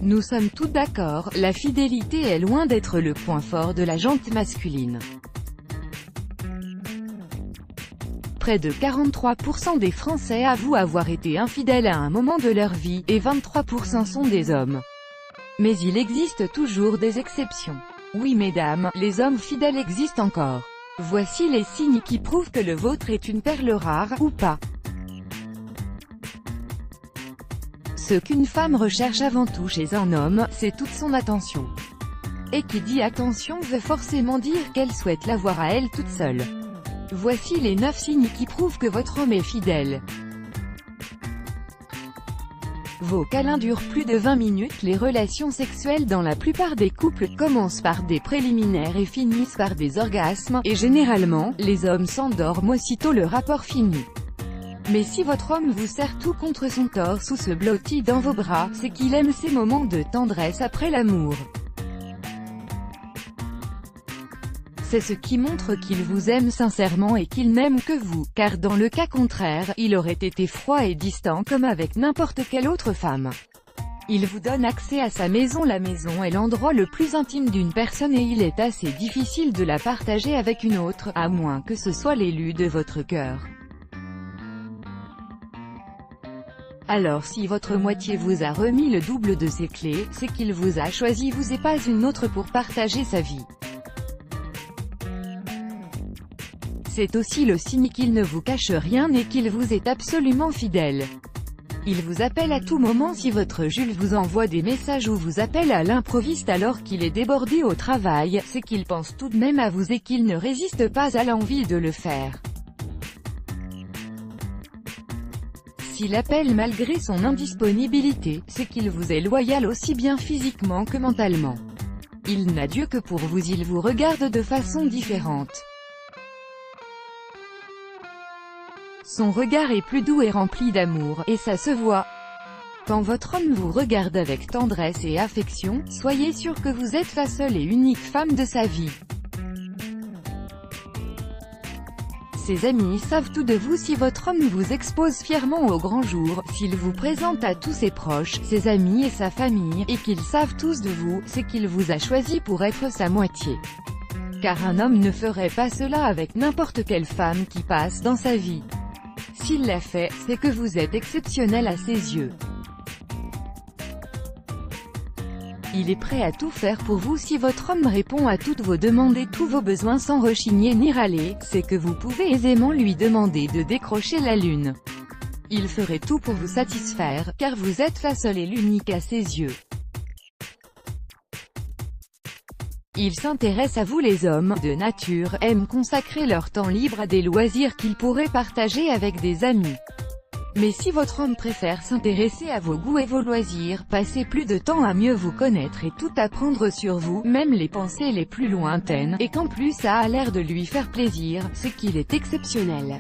Nous sommes tous d'accord, la fidélité est loin d'être le point fort de la jante masculine. Près de 43% des Français avouent avoir été infidèles à un moment de leur vie, et 23% sont des hommes. Mais il existe toujours des exceptions. Oui mesdames, les hommes fidèles existent encore. Voici les signes qui prouvent que le vôtre est une perle rare, ou pas. Ce qu'une femme recherche avant tout chez un homme, c'est toute son attention. Et qui dit attention veut forcément dire qu'elle souhaite l'avoir à elle toute seule. Voici les 9 signes qui prouvent que votre homme est fidèle. Vos câlins durent plus de 20 minutes. Les relations sexuelles dans la plupart des couples commencent par des préliminaires et finissent par des orgasmes, et généralement, les hommes s'endorment aussitôt le rapport fini. Mais si votre homme vous serre tout contre son torse ou se blottit dans vos bras, c'est qu'il aime ces moments de tendresse après l'amour. C'est ce qui montre qu'il vous aime sincèrement et qu'il n'aime que vous, car dans le cas contraire, il aurait été froid et distant comme avec n'importe quelle autre femme. Il vous donne accès à sa maison. La maison est l'endroit le plus intime d'une personne et il est assez difficile de la partager avec une autre, à moins que ce soit l'élu de votre cœur. Alors si votre moitié vous a remis le double de ses clés, c'est qu'il vous a choisi vous et pas une autre pour partager sa vie. C'est aussi le signe qu'il ne vous cache rien et qu'il vous est absolument fidèle. Il vous appelle à tout moment. Si votre Jules vous envoie des messages ou vous appelle à l'improviste alors qu'il est débordé au travail, c'est qu'il pense tout de même à vous et qu'il ne résiste pas à l'envie de le faire. S'il appelle malgré son indisponibilité, c'est qu'il vous est loyal aussi bien physiquement que mentalement. Il n'a Dieu que pour vous, il vous regarde de façon différente. Son regard est plus doux et rempli d'amour, et ça se voit. Quand votre homme vous regarde avec tendresse et affection, soyez sûr que vous êtes la seule et unique femme de sa vie. Ses amis savent tout de vous. Si votre homme vous expose fièrement au grand jour, s'il vous présente à tous ses proches, ses amis et sa famille, et qu'ils savent tous de vous, c'est qu'il vous a choisi pour être sa moitié. Car un homme ne ferait pas cela avec n'importe quelle femme qui passe dans sa vie. S'il l'a fait, c'est que vous êtes exceptionnel à ses yeux. Il est prêt à tout faire pour vous. Si votre homme répond à toutes vos demandes et tous vos besoins sans rechigner ni râler, c'est que vous pouvez aisément lui demander de décrocher la lune. Il ferait tout pour vous satisfaire, car vous êtes la seule et l'unique à ses yeux. Il s'intéresse à vous. Les hommes, de nature, aiment consacrer leur temps libre à des loisirs qu'ils pourraient partager avec des amis. Mais si votre homme préfère s'intéresser à vos goûts et vos loisirs, passer plus de temps à mieux vous connaître et tout apprendre sur vous, même les pensées les plus lointaines, et qu'en plus ça a l'air de lui faire plaisir, c'est qu'il est exceptionnel.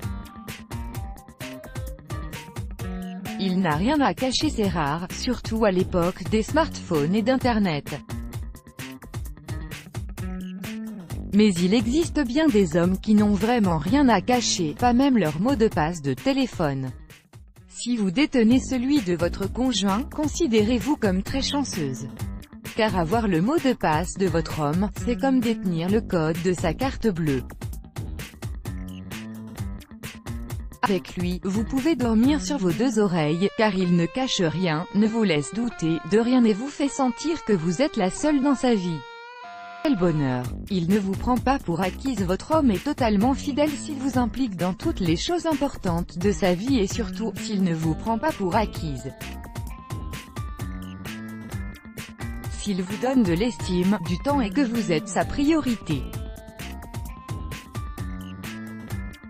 Il n'a rien à cacher, c'est rare, surtout à l'époque des smartphones et d'Internet. Mais il existe bien des hommes qui n'ont vraiment rien à cacher, pas même leur mot de passe de téléphone. Si vous détenez celui de votre conjoint, considérez-vous comme très chanceuse. Car avoir le mot de passe de votre homme, c'est comme détenir le code de sa carte bleue. Avec lui, vous pouvez dormir sur vos deux oreilles, car il ne cache rien, ne vous laisse douter de rien et vous fait sentir que vous êtes la seule dans sa vie. Quel bonheur! Il ne vous prend pas pour acquise. Votre homme est totalement fidèle s'il vous implique dans toutes les choses importantes de sa vie et surtout, s'il ne vous prend pas pour acquise. S'il vous donne de l'estime, du temps et que vous êtes sa priorité.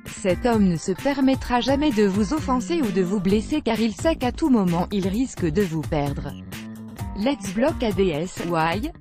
Cet homme ne se permettra jamais de vous offenser ou de vous blesser car il sait qu'à tout moment, il risque de vous perdre. Let's block ADS, why?